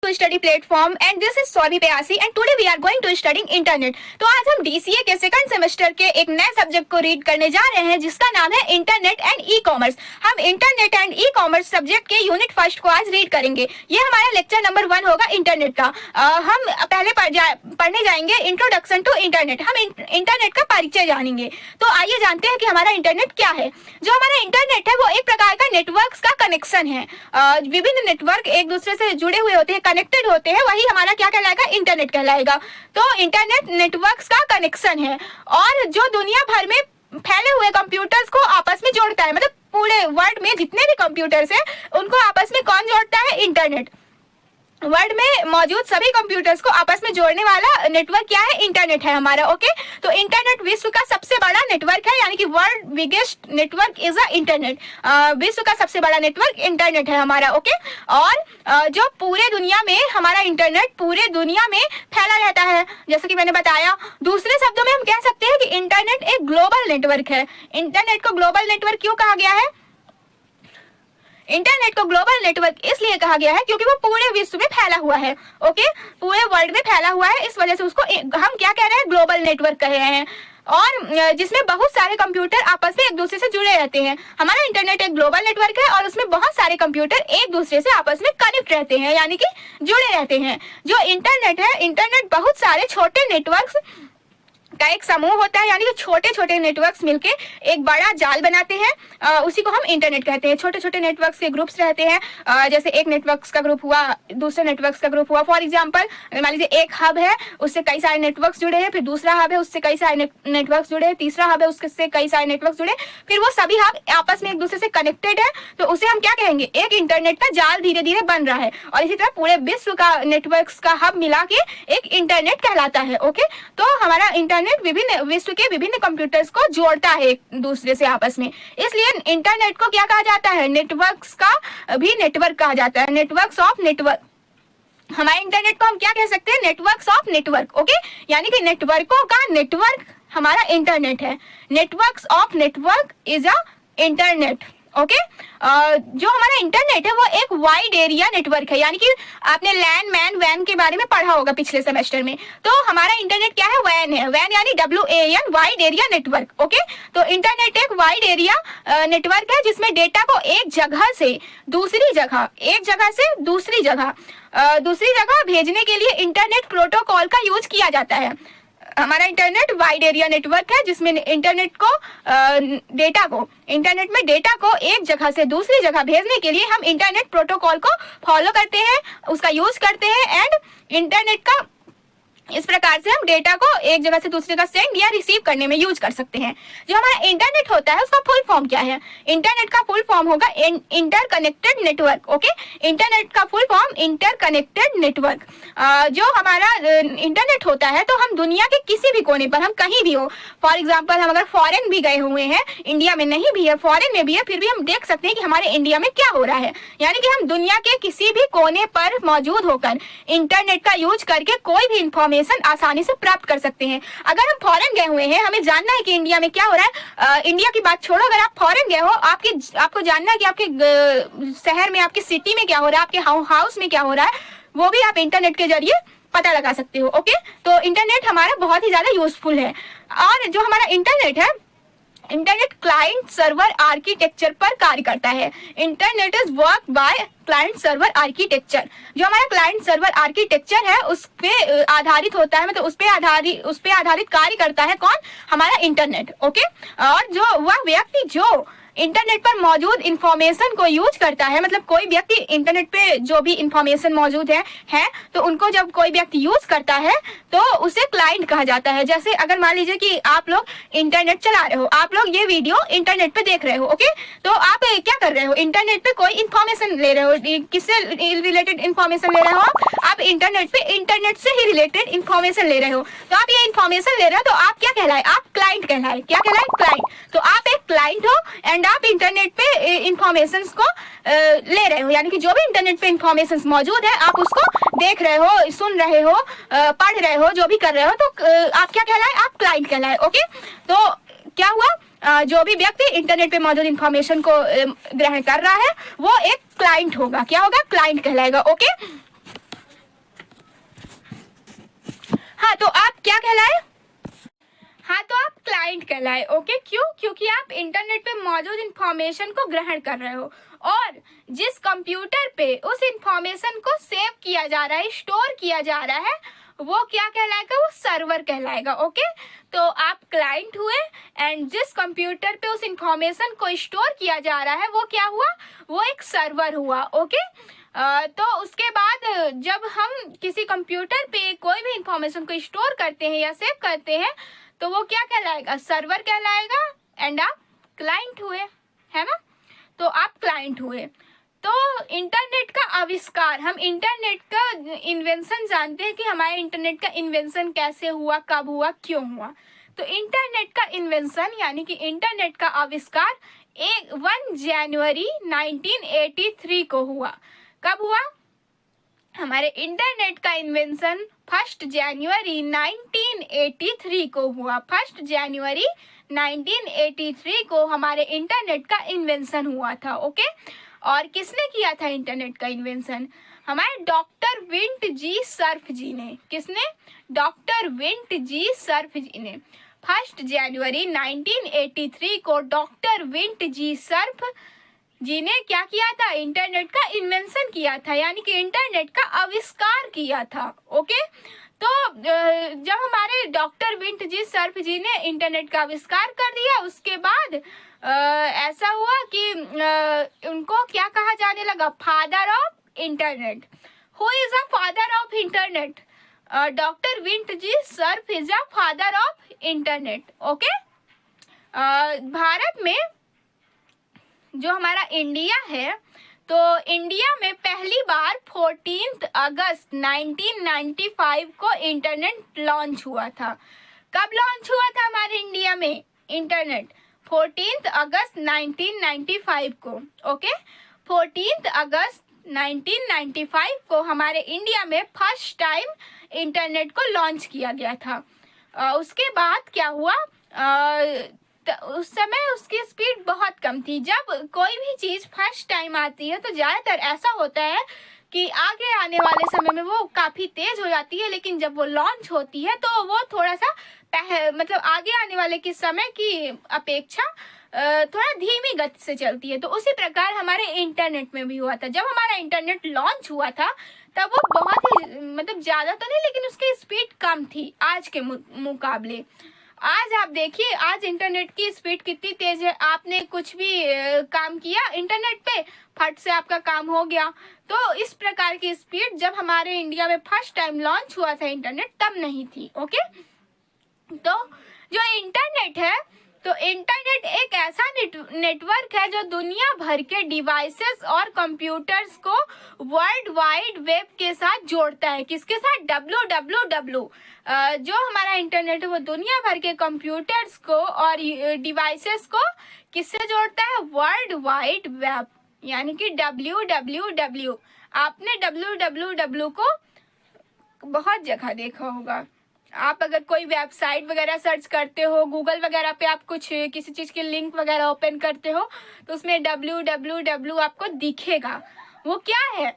To study platform and this is Saurabhi Pyasi and today we are going to studying internet. तो आज हम DCA के second semester के एक नए सब्जेक्ट को रीड करने जा रहे हैं जिसका नाम है इंटरनेट एंड ई कॉमर्स। हम internet and e commerce subject के यूनिट फर्स्ट को आज रीड करेंगे। ये हमारा लेक्चर नंबर 1 होगा इंटरनेट का। हम पहले पढ़ने जाएंगे इंट्रोडक्शन टू इंटरनेट। हम इंटरनेट का परिचय जानेंगे। तो आइए जानते हैं कि हमारा इंटरनेट क्या है। जो हमारा इंटरनेट है वो एक प्रकार का नेटवर्क्स का कनेक्शन है। विभिन्न नेटवर्क एक दूसरे से जुड़े हुए होते हैं, कनेक्टेड होते हैं, वही हमारा क्या कहलाएगा, इंटरनेट कहलाएगा। तो इंटरनेट नेटवर्क्स का कनेक्शन है और जो दुनिया भर में फैले हुए कंप्यूटर्स को आपस में जोड़ता है। मतलब पूरे वर्ल्ड में जितने भी कंप्यूटर्स हैं उनको आपस में कौन जोड़ता है, इंटरनेट। वर्ल्ड में मौजूद सभी कंप्यूटर्स को आपस में जोड़ने वाला नेटवर्क क्या है, इंटरनेट है हमारा। ओके, तो इंटरनेट विश्व का सबसे बड़ा नेटवर्क है, यानी कि world biggest network is a internet. विश्व का सबसे बड़ा नेटवर्क इंटरनेट है हमारा। ओके, और जो पूरे दुनिया में हमारा इंटरनेट पूरे दुनिया में फैला रहता है, जैसे कि मैंने बताया। दूसरे शब्दों में हम कह सकते हैं कि इंटरनेट एक ग्लोबल नेटवर्क है। इंटरनेट को ग्लोबल नेटवर्क क्यों कहा गया है? इंटरनेट को ग्लोबल नेटवर्क इसलिए कहा गया है क्योंकि वो पूरे विश्व में फैला हुआ है। ओके, पूरे वर्ल्ड में फैला हुआ है, इस वजह से उसको हम क्या कह रहे हैं, ग्लोबल नेटवर्क कह रहे हैं। और जिसमें बहुत सारे कंप्यूटर आपस में एक दूसरे से जुड़े रहते हैं। हमारा इंटरनेट एक ग्लोबल नेटवर्क है और उसमें बहुत सारे कंप्यूटर एक दूसरे से आपस में कनेक्ट रहते हैं, यानी कि जुड़े रहते हैं। जो इंटरनेट है, इंटरनेट बहुत सारे छोटे नेटवर्क्स का एक समूह होता है, यानी कि छोटे छोटे नेटवर्क्स मिलके एक बड़ा जाल बनाते हैं। उसी को हम इंटरनेट कहते हैं। छोटे छोटे नेटवर्क्स के ग्रुप्स रहते हैं। जैसे एक नेटवर्क्स का ग्रुप हुआ, दूसरे नेटवर्क्स का ग्रुप हुआ। फॉर एग्जांपल मान लीजिए एक हब है, उससे कई सारे नेटवर्क्स जुड़े हैं, फिर दूसरा हब है, उससे कई सारे नेटवर्क्स जुड़े हैं, तीसरा हब है, उससे कई सारे नेटवर्क्स जुड़े, फिर वो सभी हब आपस में एक दूसरे से कनेक्टेड है, तो उसे हम क्या कहेंगे, एक इंटरनेट का जाल धीरे धीरे बन रहा है। और इसी तरह पूरे विश्व का नेटवर्क्स का हब मिला के एक इंटरनेट कहलाता है। ओके, तो हमारा इंटरनेट विभिन्न विश्व के विभिन्न कंप्यूटर्स को जोड़ता है एक दूसरे से आपस में। इसलिए इंटरनेट को क्या कहा जाता है, नेटवर्क्स का भी नेटवर्क कहा जाता है, नेटवर्क्स ऑफ नेटवर्क। हमारे इंटरनेट को हम क्या कह सकते हैं, नेटवर्क्स ऑफ नेटवर्क। ओके, यानी कि नेटवर्कों का नेटवर्क हमारा इंटरनेट है। Networks of network is a internet. Okay, जो हमारा इंटरनेट है वो एक वाइड एरिया नेटवर्क है, यानी कि आपने लैन मैन वैन के बारे में पढ़ा होगा पिछले सेमेस्टर में। तो हमारा इंटरनेट क्या है, वैन है। वैन यानी WAN, wide area network. Okay, तो इंटरनेट एक वाइड एरिया नेटवर्क है जिसमें डेटा को एक जगह से दूसरी जगह, एक जगह से दूसरी जगह भेजने के लिए इंटरनेट प्रोटोकॉल का यूज किया जाता है। हमारा इंटरनेट वाइड एरिया नेटवर्क है जिसमें इंटरनेट में डेटा को एक जगह से दूसरी जगह भेजने के लिए हम इंटरनेट प्रोटोकॉल को फॉलो करते हैं, उसका यूज करते हैं। एंड इंटरनेट का इस प्रकार से हम डेटा को एक जगह से दूसरी जगह सेंड या रिसीव करने में यूज कर सकते हैं। जो हमारा इंटरनेट होता है उसका फुल फॉर्म क्या है? इंटरनेट का फुल फॉर्म होगा इंटरकनेक्टेड नेटवर्क। ओके, इंटरनेट का फुल फॉर्म इंटरकनेक्टेड नेटवर्क। जो हमारा इंटरनेट होता है, तो हम दुनिया के किसी भी कोने पर, हम कहीं भी हो, फॉर एग्जाम्पल हम अगर फॉरेन भी गए हुए हैं, इंडिया में नहीं भी है, फॉरेन में भी है, फिर भी हम देख सकते हैं कि हमारे इंडिया में क्या हो रहा है। यानी कि हम दुनिया के किसी भी कोने पर मौजूद होकर इंटरनेट का यूज करके कोई भी इंफॉर्मेशन आसानी से प्राप्त कर सकते हैं। अगर हम फॉरेन गए हुए हैं, हमें जानना है कि इंडिया में क्या हो रहा है, इंडिया की बात छोड़ो, अगर आप फॉरेन गए हो, आपको जानना है कि आपके शहर में, आपकी सिटी में क्या हो रहा है, आपके हाउस में क्या हो रहा है, वो भी आप इंटरनेट के जरिए पता लगा सकते हो। ओके, तो इंटरनेट हमारा बहुत ही ज्यादा यूजफुल है। और जो हमारा इंटरनेट है, इंटरनेट क्लाइंट सर्वर आर्किटेक्चर पर कार्य करता है। Internet is work by client server architecture. जो हमारा क्लाइंट सर्वर आर्किटेक्चर है उस पे आधारित होता है, मतलब उस पे आधारित कार्य करता है कौन? हमारा इंटरनेट। ओके, और जो वह व्यक्ति जो इंटरनेट पर मौजूद इंफॉर्मेशन को यूज करता है, मतलब कोई व्यक्ति इंटरनेट पे जो भी इंफॉर्मेशन मौजूद है तो उनको जब कोई व्यक्ति यूज करता है तो उसे क्लाइंट कहा जाता है। जैसे अगर मान लीजिए कि आप लोग इंटरनेट चला रहे हो, आप लोग ये वीडियो इंटरनेट पे देख रहे हो। ओके, तो आप क्या कर रहे हो, इंटरनेट पे कोई इंफॉर्मेशन ले रहे हो। किससे रिलेटेड इंफॉर्मेशन ले रहे हो? आप इंटरनेट पे इंटरनेट से ही रिलेटेड इंफॉर्मेशन ले रहे हो। तो आप ये इंफॉर्मेशन ले रहे हो तो आप क्या कहलाए? आप क्लाइंट कहलाए। क्या कहलाए? क्लाइंट। तो आप एक क्लाइंट हो एंड आप इंटरनेट पे इंफॉर्मेशन को ले रहे हो, यानी कि जो भी इंटरनेट पे इंफॉर्मेशन मौजूद है आप उसको देख रहे हो, सुन रहे हो, पढ़ रहे हो, जो भी कर रहे हो, तो आप क्या कहलाए? आप क्लाइंट कहलाए। ओके, तो क्या हुआ, जो भी व्यक्ति इंटरनेट पे मौजूद इंफॉर्मेशन को ग्रहण कर रहा है वो एक क्लाइंट होगा। क्या होगा? क्लाइंट कहलाएगा। ओके, कहलाए? हाँ, तो आप क्लाइंट कहलाए। ओके, क्यों? क्योंकि आप इंटरनेट पे मौजूद इंफॉर्मेशन को ग्रहण कर रहे हो और जिस कंप्यूटर पे उस इंफॉर्मेशन को सेव किया जा रहा है, स्टोर किया जा रहा है, वो क्या कहलाएगा? वो सर्वर कहलाएगा। ओके, तो आप क्लाइंट हुए एंड जिस कंप्यूटर पे उस इंफॉर्मेशन को स्टोर किया जा रहा है वो क्या हुआ? वो एक सर्वर हुआ। ओके, तो उसके बाद जब हम किसी कंप्यूटर पे कोई भी इंफॉर्मेशन को स्टोर करते हैं या सेव करते हैं तो वो क्या कहलाएगा? सर्वर कहलाएगा एंड आप क्लाइंट हुए, है ना? तो आप क्लाइंट हुए। तो इंटरनेट का आविष्कार, हम इंटरनेट का इन्वेंशन जानते हैं कि हमारे इंटरनेट का इन्वेंशन कैसे हुआ, कब हुआ, क्यों हुआ। तो इंटरनेट का इन्वेंशन यानी कि इंटरनेट का आविष्कार 1 जनवरी 1983 को हुआ। कब हुआ? हमारे इंटरनेट का इन्वेंशन 1 जनवरी 1983 को हुआ। 1 जनवरी 1983 को हमारे इंटरनेट का इन्वेंशन हुआ था। ओके, और किसने किया था इंटरनेट का इन्वेंशन? हमारे डॉक्टर विंट जी सर्फ जी ने। किसने? डॉक्टर विंट जी सर्फ जी ने 1 जनवरी 1983 को डॉक्टर विंट जी सर्फ जी ने क्या किया था? इंटरनेट का इन्वेंशन किया था, यानी कि इंटरनेट का आविष्कार किया था। ओके, तो जब हमारे डॉक्टर विंट जी सर्फ जी ने इंटरनेट का आविष्कार कर दिया, उसके बाद ऐसा हुआ कि उनको क्या कहा जाने लगा? Father of internet. Who is a father of internet? Doctor Vint G Cerf is a father of internet. Okay, Bharat में जो हमारा इंडिया है, तो इंडिया में पहली बार 14 अगस्त 1995 को इंटरनेट लॉन्च हुआ था। कब लॉन्च हुआ था हमारे इंडिया में इंटरनेट? 14 अगस्त 1995 को। ओके, 14 अगस्त 1995 को हमारे इंडिया में फर्स्ट टाइम इंटरनेट को लॉन्च किया गया था। उसके बाद क्या हुआ? उस समय उसकी स्पीड बहुत कम थी। जब कोई भी चीज़ फर्स्ट टाइम आती है तो ज़्यादातर ऐसा होता है कि आगे आने वाले समय में वो काफ़ी तेज़ हो जाती है, लेकिन जब वो लॉन्च होती है तो वो थोड़ा सा मतलब आगे आने वाले के समय की अपेक्षा थोड़ा धीमी गति से चलती है। तो उसी प्रकार हमारे इंटरनेट में भी हुआ था। जब हमारा इंटरनेट लॉन्च हुआ था तब वो बहुत ही मतलब ज़्यादा तो नहीं, लेकिन उसकी स्पीड कम थी आज के मुकाबले। आज आप देखिए, आज इंटरनेट की स्पीड कितनी तेज है। आपने कुछ भी काम किया इंटरनेट पे, फट से आपका काम हो गया। तो इस प्रकार की स्पीड जब हमारे इंडिया में फर्स्ट टाइम लॉन्च हुआ था इंटरनेट, तब नहीं थी। ओके, तो जो इंटरनेट है, तो इंटरनेट एक ऐसा नेटवर्क है जो दुनिया भर के डिवाइसेस और कंप्यूटर्स को वर्ल्ड वाइड वेब के साथ जोड़ता है। किसके साथ? www। जो हमारा इंटरनेट है वो दुनिया भर के कंप्यूटर्स को और डिवाइसेस को किससे जोड़ता है? वर्ल्ड वाइड वेब, यानी कि www। आपने www को बहुत जगह देखा होगा। आप अगर कोई वेबसाइट वगैरह सर्च करते हो, गूगल वगैरह पे आप कुछ किसी चीज़ की लिंक वगैरह ओपन करते हो तो उसमें www आपको दिखेगा। वो क्या है?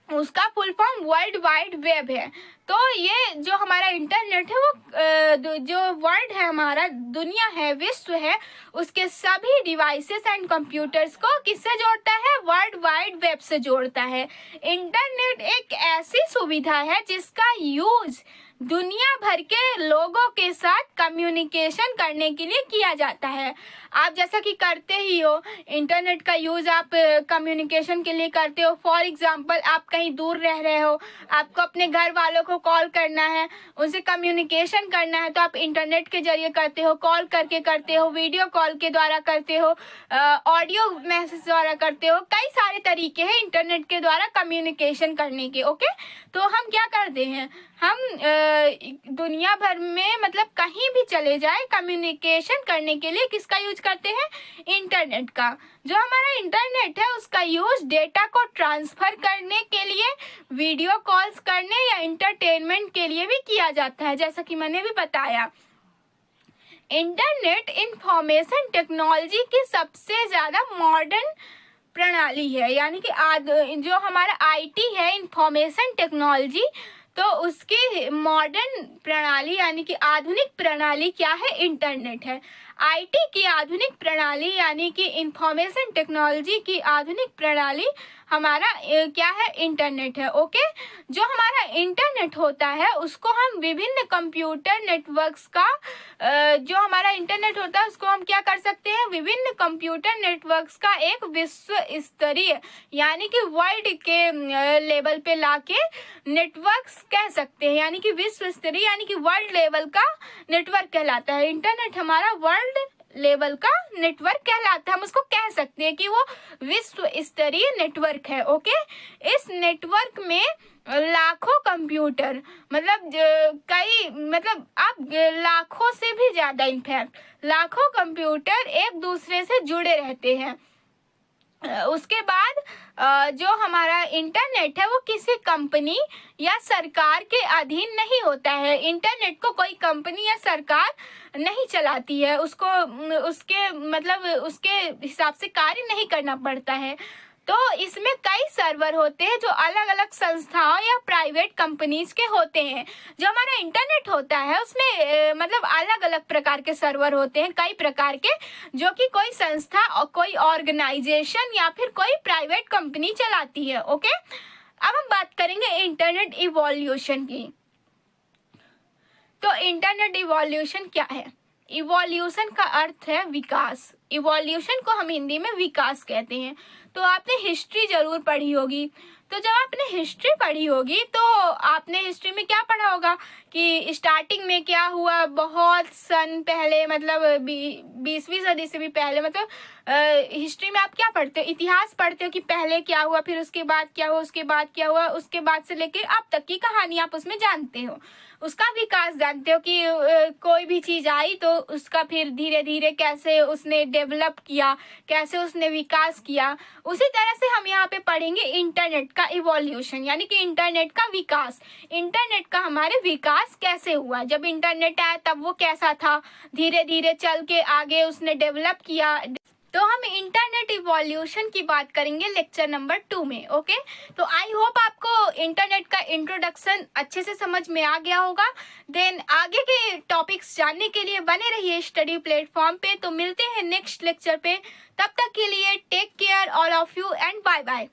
उसका full form world wide web है। तो ये जो हमारा इंटरनेट है वो जो वर्ल्ड है, हमारा दुनिया है, विश्व है, उसके सभी डिवाइसेस एंड कंप्यूटर्स को किससे जोड़ता है? वर्ल्ड वाइड वेब से जोड़ता है। इंटरनेट एक ऐसी सुविधा है जिसका यूज दुनिया भर के लोगों के साथ कम्युनिकेशन करने के लिए किया जाता है। आप जैसा कि करते ही हो, इंटरनेट का यूज़ आप कम्युनिकेशन के लिए करते हो। फॉर एग्जांपल, आप कहीं दूर रह रहे हो, आपको अपने घर वालों को कॉल करना है, उनसे कम्युनिकेशन करना है, तो आप इंटरनेट के जरिए करते हो। कॉल करके करते हो, वीडियो कॉल के द्वारा करते हो, ऑडियो मैसेज द्वारा करते हो। कई सारे तरीके हैं इंटरनेट के द्वारा कम्युनिकेशन करने के। ओके, तो हम क्या करते हैं? हम दुनिया भर में मतलब कहीं भी चले जाए, कम्युनिकेशन करने के लिए किसका यूज करते हैं? इंटरनेट का। जो हमारा इंटरनेट है उसका यूज डेटा को ट्रांसफर करने के लिए, वीडियो कॉल्स करने या इंटरटेनमेंट के लिए भी किया जाता है, जैसा कि मैंने भी बताया। इंटरनेट इंफॉर्मेशन टेक्नोलॉजी की सबसे ज़्यादा मॉडर्न प्रणाली है, यानी कि जो हमारा IT है, इंफॉर्मेशन टेक्नोलॉजी, तो उसकी मॉडर्न प्रणाली यानी कि आधुनिक प्रणाली क्या है? इंटरनेट है। आईटी की आधुनिक प्रणाली यानी कि इंफॉर्मेशन टेक्नोलॉजी की आधुनिक प्रणाली हमारा क्या है? इंटरनेट है। ओके, जो हमारा इंटरनेट होता है उसको हम विभिन्न कंप्यूटर नेटवर्क्स का जो हमारा इंटरनेट होता है उसको हम क्या कर सकते हैं? विभिन्न कंप्यूटर नेटवर्क्स का एक विश्व स्तरीय यानी कि वर्ल्ड के लेवल पे लाके नेटवर्क्स कह सकते हैं, यानी कि विश्व स्तरीय यानी कि वर्ल्ड लेवल का नेटवर्क कहलाता है। इंटरनेट हमारा वर्ल्ड लेवल का नेटवर्क कहलाता है। हम उसको कह सकते हैं कि वो विश्व स्तरीय नेटवर्क है। ओके, इस नेटवर्क में लाखों कंप्यूटर मतलब आप लाखों से भी ज्यादा इनफैक्ट लाखों कंप्यूटर एक दूसरे से जुड़े रहते हैं। उसके बाद जो हमारा इंटरनेट है वो किसी कंपनी या सरकार के अधीन नहीं होता है। इंटरनेट को कोई कंपनी या सरकार नहीं चलाती है, उसके हिसाब से कार्य नहीं करना पड़ता है। तो इसमें कई सर्वर होते हैं जो अलग अलग संस्थाओं या प्राइवेट कंपनीज के होते हैं। जो हमारा इंटरनेट होता है उसमें अलग अलग प्रकार के सर्वर होते हैं, कई प्रकार के, जो कि कोई संस्था और कोई ऑर्गेनाइजेशन या फिर कोई प्राइवेट कंपनी चलाती है। ओके, अब हम बात करेंगे इंटरनेट इवोल्यूशन की। तो इंटरनेट इवोल्यूशन क्या है? इवोल्यूशन का अर्थ है विकास। इवोल्यूशन को हम हिंदी में विकास कहते हैं। तो आपने हिस्ट्री जरूर पढ़ी होगी। तो जब आपने हिस्ट्री पढ़ी होगी तो आपने हिस्ट्री में क्या पढ़ा होगा कि स्टार्टिंग में क्या हुआ, बहुत सन पहले 20वीं सदी से भी पहले हिस्ट्री में आप क्या पढ़ते हो? इतिहास पढ़ते हो कि पहले क्या हुआ, फिर उसके बाद क्या हुआ, उसके बाद क्या हुआ, उसके बाद से लेकर अब तक की कहानी आप उसमें जानते हो, उसका विकास जानते हो कि कोई भी चीज आई तो उसका फिर धीरे धीरे कैसे उसने डेवलप किया, कैसे उसने विकास किया। उसी तरह से हम यहाँ पे पढ़ेंगे इंटरनेट का इवोल्यूशन यानी कि इंटरनेट का विकास। इंटरनेट का हमारे विकास कैसे हुआ, जब इंटरनेट आया तब वो कैसा था, धीरे धीरे चल के आगे उसने डेवलप किया। तो हम इंटरनेट इवोल्यूशन की बात करेंगे लेक्चर नंबर 2 में। ओके, तो आई होप आपको इंटरनेट का इंट्रोडक्शन अच्छे से समझ में आ गया होगा। देन आगे के टॉपिक्स जानने के लिए बने रहिए स्टडी प्लेटफॉर्म पे। तो मिलते हैं नेक्स्ट लेक्चर पे, तब तक के लिए take care all of you and bye bye.